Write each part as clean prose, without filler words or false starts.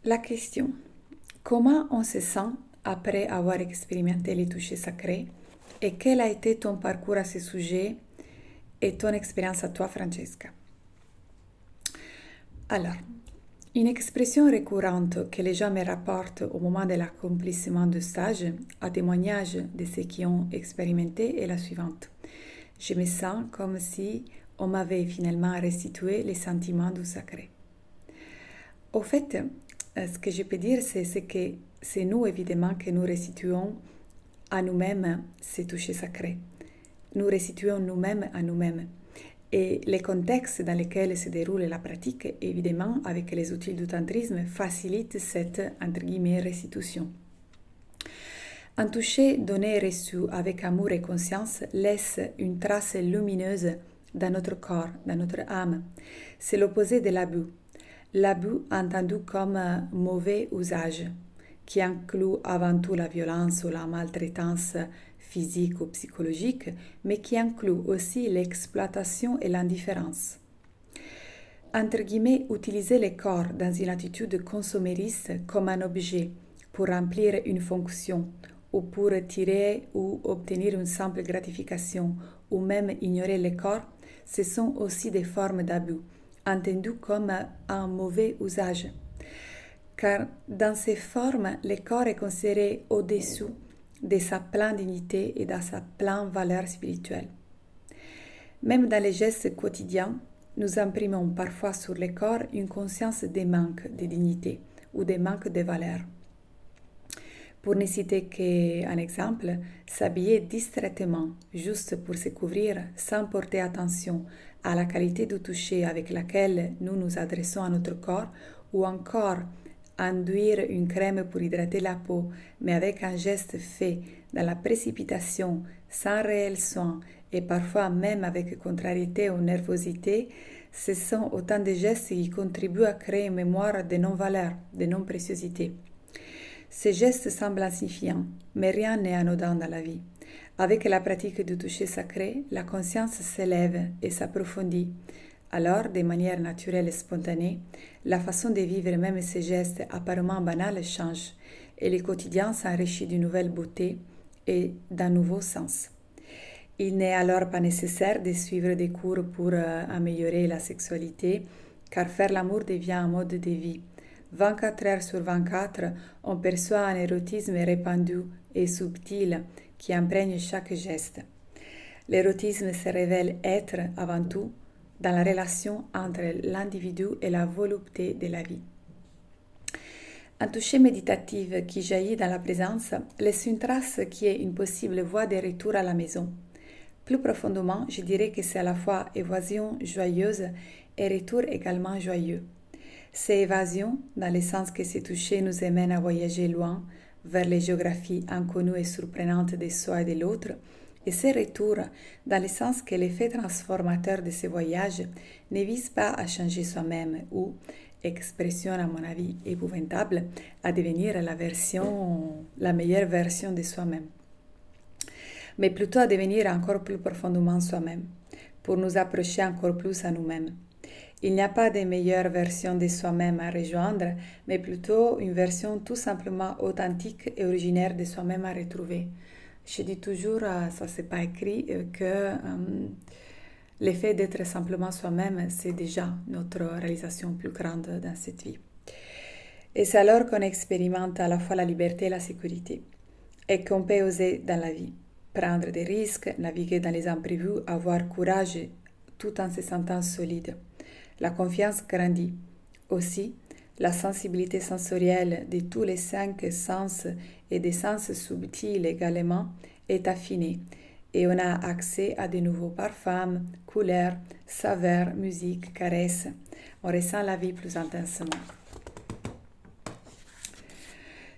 La question, comment on se sent après avoir expérimenté les touchés sacrés et quel a été ton parcours à ce sujet et ton expérience à toi, Francesca? Alors, une expression récurrente que les gens me rapportent au moment de l'accomplissement du stage, à témoignage de ceux qui ont expérimenté, est la suivante. Je me sens comme si on m'avait finalement restitué les sentiments du sacré. Au fait, ce que je peux dire, c'est que c'est nous, évidemment, que nous restituons à nous-mêmes ces touchés sacrés. Nous restituons nous-mêmes à nous-mêmes. Et les contextes dans lesquels se déroule la pratique, évidemment, avec les outils du tantrisme, facilitent cette, entre guillemets, restitution. Un toucher donné et reçu avec amour et conscience laisse une trace lumineuse dans notre corps, dans notre âme. C'est l'opposé de l'abus. L'abus entendu comme mauvais usage, qui inclut avant tout la violence ou la maltraitance physique ou psychologique, mais qui inclut aussi l'exploitation et l'indifférence. Entre guillemets, utiliser le corps dans une attitude consommériste comme un objet pour remplir une fonction ou pour tirer ou obtenir une simple gratification ou même ignorer le corps, ce sont aussi des formes d'abus, entendues comme un mauvais usage. Car dans ces formes, le corps est considéré au-dessous de sa pleine dignité et de sa pleine valeur spirituelle. Même dans les gestes quotidiens, nous imprimons parfois sur le corps une conscience des manques de dignité ou des manques de valeur. Pour ne citer qu'un exemple, s'habiller distraitement, juste pour se couvrir, sans porter attention à la qualité du toucher avec laquelle nous nous adressons à notre corps, ou encore induire une crème pour hydrater la peau, mais avec un geste fait dans la précipitation, sans réel soin, et parfois même avec contrariété ou nervosité, ce sont autant de gestes qui contribuent à créer une mémoire de non-valeur, de non-préciosité. Ces gestes semblent insignifiants, mais rien n'est anodin dans la vie. Avec la pratique du toucher sacré, la conscience s'élève et s'approfondit. Alors, de manière naturelle et spontanée, la façon de vivre même ces gestes apparemment banals change et le quotidien s'enrichit d'une nouvelle beauté et d'un nouveau sens. Il n'est alors pas nécessaire de suivre des cours pour améliorer la sexualité, car faire l'amour devient un mode de vie. 24 heures sur 24, on perçoit un érotisme répandu et subtil qui imprègne chaque geste. L'érotisme se révèle être, avant tout, dans la relation entre l'individu et la volupté de la vie. Un toucher méditatif qui jaillit dans la présence laisse une trace qui est une possible voie de retour à la maison. Plus profondément, je dirais que c'est à la fois évasion joyeuse et retour également joyeux. C'est évasion, dans le sens que ces touchés nous amènent à voyager loin, vers les géographies inconnues et surprenantes de soi et de l'autre, et c'est retour, dans le sens que l'effet transformateur de ces voyages ne vise pas à changer soi-même ou, expression à mon avis épouvantable, à devenir la meilleure version de soi-même, mais plutôt à devenir encore plus profondément soi-même, pour nous approcher encore plus à nous-mêmes. Il n'y a pas de meilleure version de soi-même à rejoindre, mais plutôt une version tout simplement authentique et originaire de soi-même à retrouver. Je dis toujours, ça c'est pas écrit, que l'effet d'être simplement soi-même, c'est déjà notre réalisation plus grande dans cette vie. Et c'est alors qu'on expérimente à la fois la liberté et la sécurité, et qu'on peut oser dans la vie, prendre des risques, naviguer dans les imprévus, avoir courage tout en se sentant solide. La confiance grandit. Aussi, la sensibilité sensorielle de tous les 5 sens et des sens subtils également est affinée et on a accès à de nouveaux parfums, couleurs, saveurs, musique, caresses. On ressent la vie plus intensement.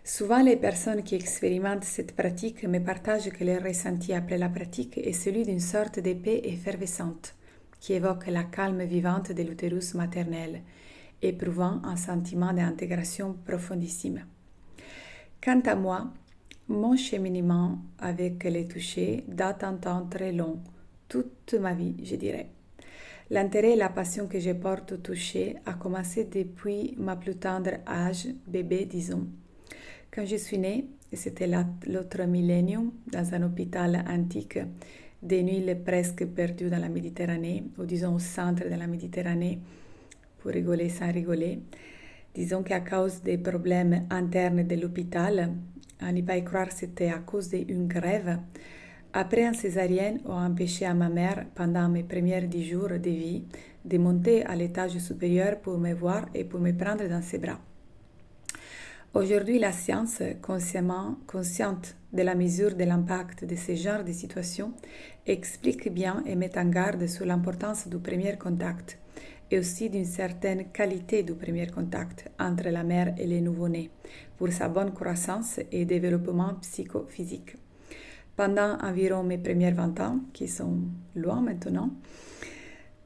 Souvent, les personnes qui expérimentent cette pratique me partagent que leur ressenti après la pratique est celui d'une sorte de paix effervescente qui évoque la calme vivante de l'utérus maternel, éprouvant un sentiment d'intégration profondissime. Quant à moi, mon cheminement avec les touchés date un temps très long, toute ma vie, je dirais. L'intérêt et la passion que je porte au toucher a commencé depuis ma plus tendre âge, bébé disons. Quand je suis née, et c'était l'autre millénium, dans un hôpital antique d'une île presque perdue dans la Méditerranée, ou disons au centre de la Méditerranée, pour rigoler sans rigoler. Disons qu'à cause des problèmes internes de l'hôpital, à n'y pas y croire, c'était à cause d'une grève. Après un césarienne ont empêché à ma mère, pendant mes premiers 10 jours de vie, de monter à l'étage supérieur pour me voir et pour me prendre dans ses bras. Aujourd'hui, la science, consciente de la mesure de l'impact de ce genre de situation, explique bien et met en garde sur l'importance du premier contact et aussi d'une certaine qualité du premier contact entre la mère et le nouveau-né pour sa bonne croissance et développement psychophysique. Pendant environ mes premiers 20 ans, qui sont loin maintenant,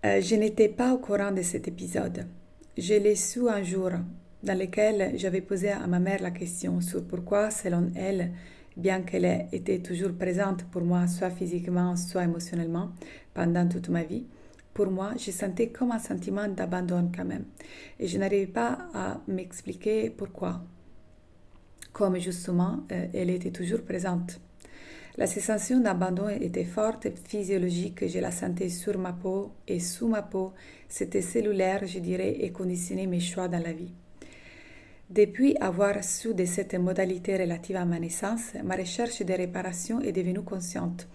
je n'étais pas au courant de cet épisode. Je l'ai su un jour, dans lequel j'avais posé à ma mère la question sur pourquoi, selon elle, bien qu'elle ait été toujours présente pour moi, soit physiquement, soit émotionnellement, pendant toute ma vie, pour moi, je sentais comme un sentiment d'abandon quand même. Et je n'arrivais pas à m'expliquer pourquoi. Comme justement, elle était toujours présente. La sensation d'abandon était forte, physiologique, je la sentais sur ma peau et sous ma peau. C'était cellulaire, je dirais, et conditionnait mes choix dans la vie. Depuis avoir su de cette modalité relative à ma naissance, ma recherche de réparation est devenue consciente.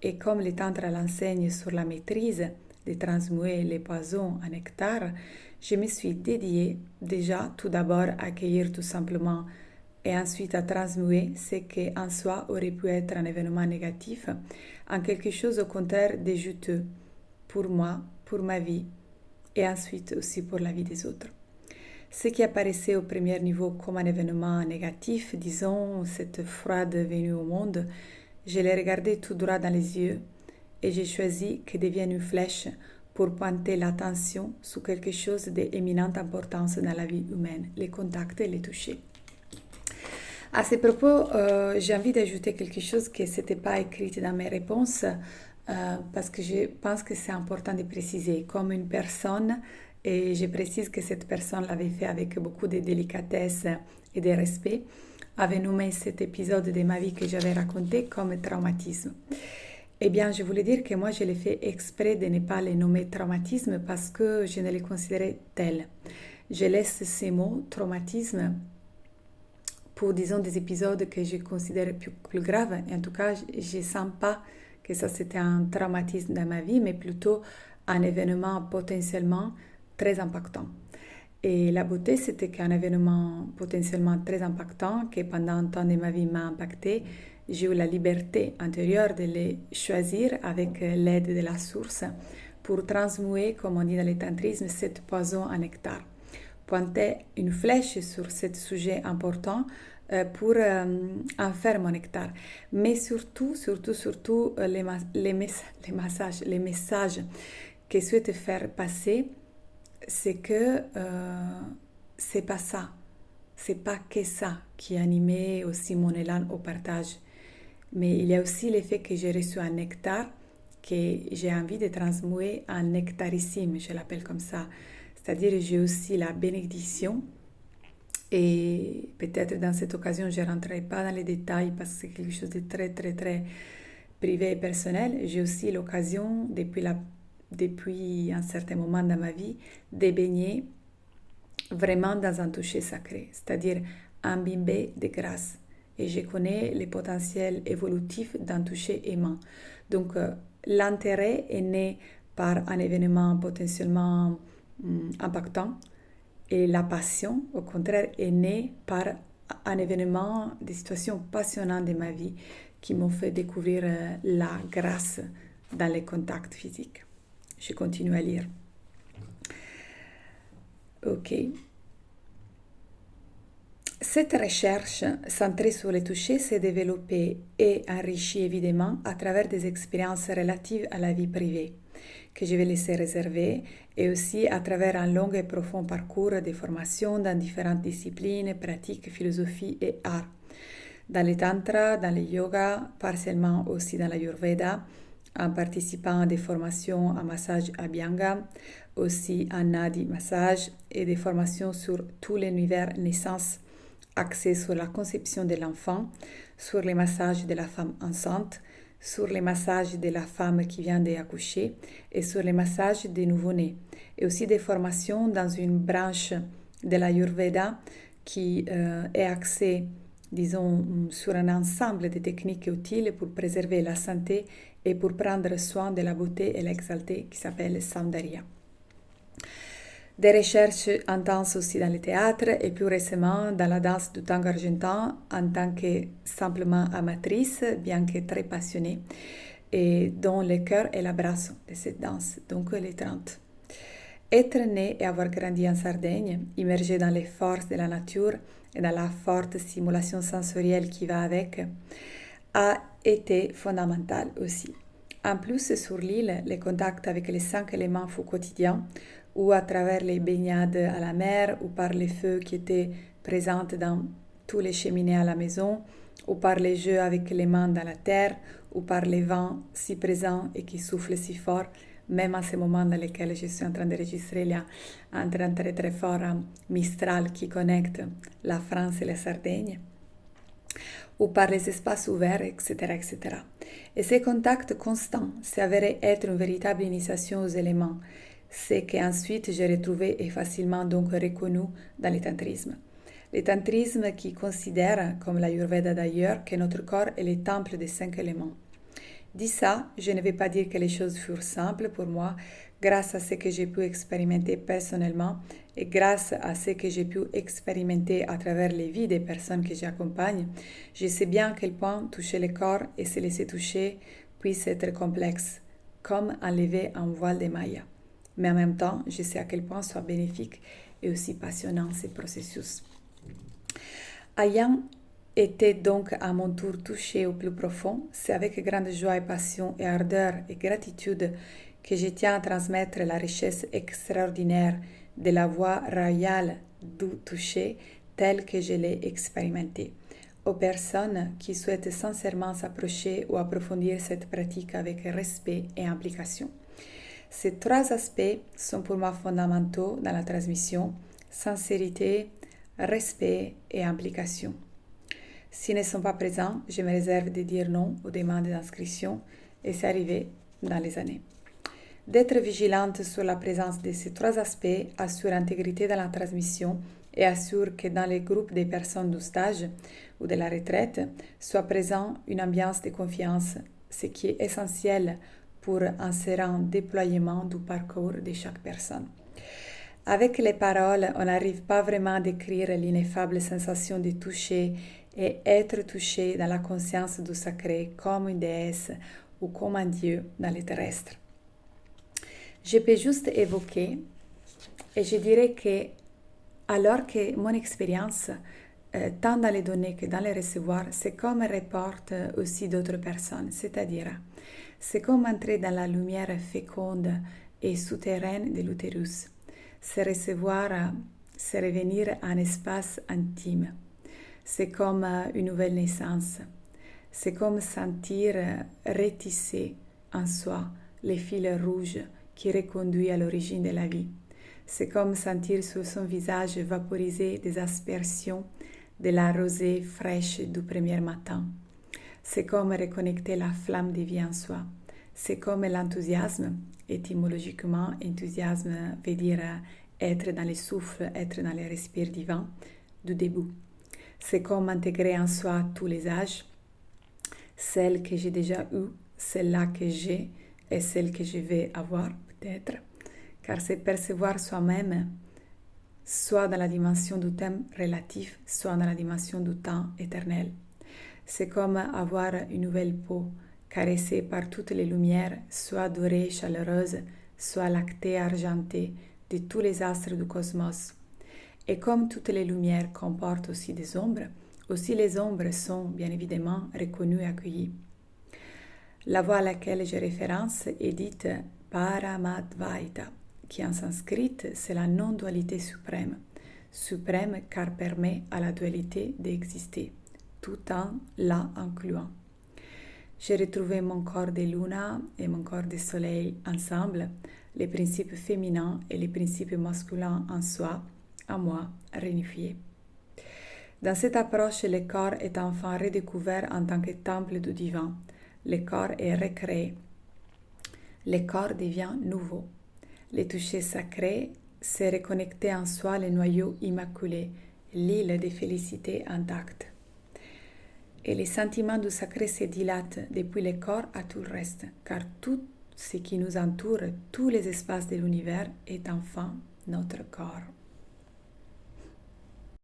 Et comme le tantra l'enseigne sur la maîtrise de transmuer les poisons en nectar, je me suis dédiée déjà tout d'abord à accueillir tout simplement et ensuite à transmuer ce qui en soi aurait pu être un événement négatif en quelque chose au contraire de juteux pour moi, pour ma vie et ensuite aussi pour la vie des autres. Ce qui apparaissait au premier niveau comme un événement négatif, disons cette froide venue au monde, je l'ai regardé tout droit dans les yeux et j'ai choisi que devienne une flèche pour pointer l'attention sur quelque chose d'éminente importance dans la vie humaine, les contacts et les touchés. À ce propos, j'ai envie d'ajouter quelque chose qui n'était pas écrit dans mes réponses parce que je pense que c'est important de préciser. Comme une personne, et je précise que cette personne l'avait fait avec beaucoup de délicatesse et de respect, avait nommé cet épisode de ma vie que j'avais raconté comme traumatisme. Eh bien, je voulais dire que moi, je l'ai fait exprès de ne pas les nommer traumatisme parce que je ne les considérais tels. Je laisse ces mots, traumatisme, pour, disons, des épisodes que je considère plus graves. Et en tout cas, je ne sens pas que ça c'était un traumatisme dans ma vie, mais plutôt un événement potentiellement très impactant. Et la beauté, c'était qu'un événement potentiellement très impactant, que pendant un temps de ma vie m'a impacté, j'ai eu la liberté intérieure de les choisir avec l'aide de la source pour transmuer, comme on dit dans le tantrisme, cette poison en nectar. Pointer une flèche sur ce sujet important pour en faire mon nectar. Mais surtout, les messages que je souhaite faire passer, c'est que c'est pas ça, c'est pas que ça qui animait aussi mon élan au partage. Mais il y a aussi l'effet que j'ai reçu un nectar que j'ai envie de transmuer en nectarissime, je l'appelle comme ça. C'est-à-dire j'ai aussi la bénédiction et peut-être dans cette occasion je ne rentrerai pas dans les détails parce que c'est quelque chose de très très très privé et personnel. J'ai aussi l'occasion depuis un certain moment dans ma vie de baigner vraiment dans un toucher sacré, c'est-à-dire imbibé de grâce. Et je connais les potentiels évolutifs d'un toucher aimant. Donc l'intérêt est né par un événement potentiellement impactant et la passion, au contraire, est née par un événement, des situations passionnantes de ma vie qui m'ont fait découvrir la grâce dans les contacts physiques. Je continue à lire. Ok. Cette recherche centrée sur les touchés s'est développée et enrichie évidemment à travers des expériences relatives à la vie privée, que je vais laisser réserver, et aussi à travers un long et profond parcours de formation dans différentes disciplines, pratiques, philosophies et arts. Dans le tantra, dans le yoga, partiellement aussi dans l'ayurveda, en participant à des formations en massage Abhyanga, aussi en Nadi massage et des formations sur tout l'univers naissance axé sur la conception de l'enfant, sur les massages de la femme enceinte, sur les massages de la femme qui vient d'accoucher et sur les massages des nouveau-nés. Et aussi des formations dans une branche de l'Ayurveda qui est axée, disons, sur un ensemble de techniques utiles pour préserver la santé et pour prendre soin de la beauté et l'exalter qui s'appelle Saundarya. Des recherches intenses aussi dans le théâtre et plus récemment dans la danse du tango argentin en tant que simplement amatrice, bien que très passionnée, et dont le cœur est l'abrazo de cette danse, donc les 30. Être né et avoir grandi en Sardaigne, immergé dans les forces de la nature et dans la forte stimulation sensorielle qui va avec, a été fondamental aussi. En plus, sur l'île, le contact avec les 5 éléments fut quotidien, ou à travers les baignades à la mer, ou par les feux qui étaient présents dans tous les cheminées à la maison, ou par les jeux avec les mains dans la terre, ou par les vents si présents et qui soufflent si fort, même à ces moments dans lesquels je suis en train d'enregistrer, il y a un train très très fort Mistral qui connecte la France et la Sardaigne, ou par les espaces ouverts, etc., etc. Et ces contacts constants s'avéraient être une véritable initiation aux éléments, ce qu'ensuite j'ai retrouvé et facilement donc reconnu dans le tantrisme. Le tantrisme qui considère, comme l'Ayurveda d'ailleurs, que notre corps est le temple des 5 éléments. Dit ça, je ne vais pas dire que les choses furent simples pour moi, grâce à ce que j'ai pu expérimenter personnellement et grâce à ce que j'ai pu expérimenter à travers les vies des personnes que j'accompagne. Je sais bien à quel point toucher le corps et se laisser toucher puisse être complexe, comme enlever un voile de Maya. Mais en même temps, je sais à quel point soit bénéfique et aussi passionnant ces processus. Ayant été donc à mon tour touchée au plus profond, c'est avec grande joie et passion et ardeur et gratitude que je tiens à transmettre la richesse extraordinaire de la voie royale du toucher telle que je l'ai expérimentée, aux personnes qui souhaitent sincèrement s'approcher ou approfondir cette pratique avec respect et implication. Ces 3 aspects sont pour moi fondamentaux dans la transmission: sincérité, respect et implication. S'ils ne sont pas présents, je me réserve de dire non aux demandes d'inscription et c'est arrivé dans les années. D'être vigilante sur la présence de ces 3 aspects assure l'intégrité dans la transmission et assure que dans les groupes des personnes du stage ou de la retraite soit présent une ambiance de confiance, ce qui est essentiel pour un serein déploiement du parcours de chaque personne. Avec les paroles, on n'arrive pas vraiment à décrire l'ineffable sensation de toucher et être touché dans la conscience du sacré comme une déesse ou comme un dieu dans le terrestre. Je peux juste évoquer et je dirais que alors que mon expérience, tant dans les données que dans les recevoirs, c'est comme reporte aussi d'autres personnes, c'est-à-dire c'est comme entrer dans la lumière féconde et souterraine de l'utérus. C'est recevoir, c'est revenir à un espace intime. C'est comme une nouvelle naissance. C'est comme sentir retisser en soi les fils rouges qui reconduisent à l'origine de la vie. C'est comme sentir sur son visage vaporiser des aspersions de la rosée fraîche du premier matin. C'est comme reconnecter la flamme de vie en soi. C'est comme l'enthousiasme. Étymologiquement, enthousiasme veut dire être dans le souffle, être dans le respire divin du début. C'est comme intégrer en soi tous les âges, celle que j'ai déjà eue, celle-là que j'ai et celle que je vais avoir peut-être, car c'est percevoir soi-même, soit dans la dimension du temps relatif, soit dans la dimension du temps éternel. C'est comme avoir une nouvelle peau, caressée par toutes les lumières, soit dorée, chaleureuse, soit lactée, argentée, de tous les astres du cosmos. Et comme toutes les lumières comportent aussi des ombres, aussi les ombres sont bien évidemment reconnues et accueillies. La voie à laquelle je référence est dite Paramadvaita, qui en sanskrit c'est la non-dualité suprême. Suprême car permet à la dualité d'exister, tout en la incluant. J'ai retrouvé mon corps de luna et mon corps de soleil ensemble, les principes féminins et les principes masculins en soi, en moi, réunifiés. Dans cette approche, le corps est enfin redécouvert en tant que temple du divin. Le corps est recréé. Le corps devient nouveau. Le toucher sacré, c'est reconnecter en soi le noyau immaculé, l'île de félicité intacte. Et les sentiments du sacré se dilatent depuis le corps à tout le reste, car tout ce qui nous entoure, tous les espaces de l'univers, est enfin notre corps.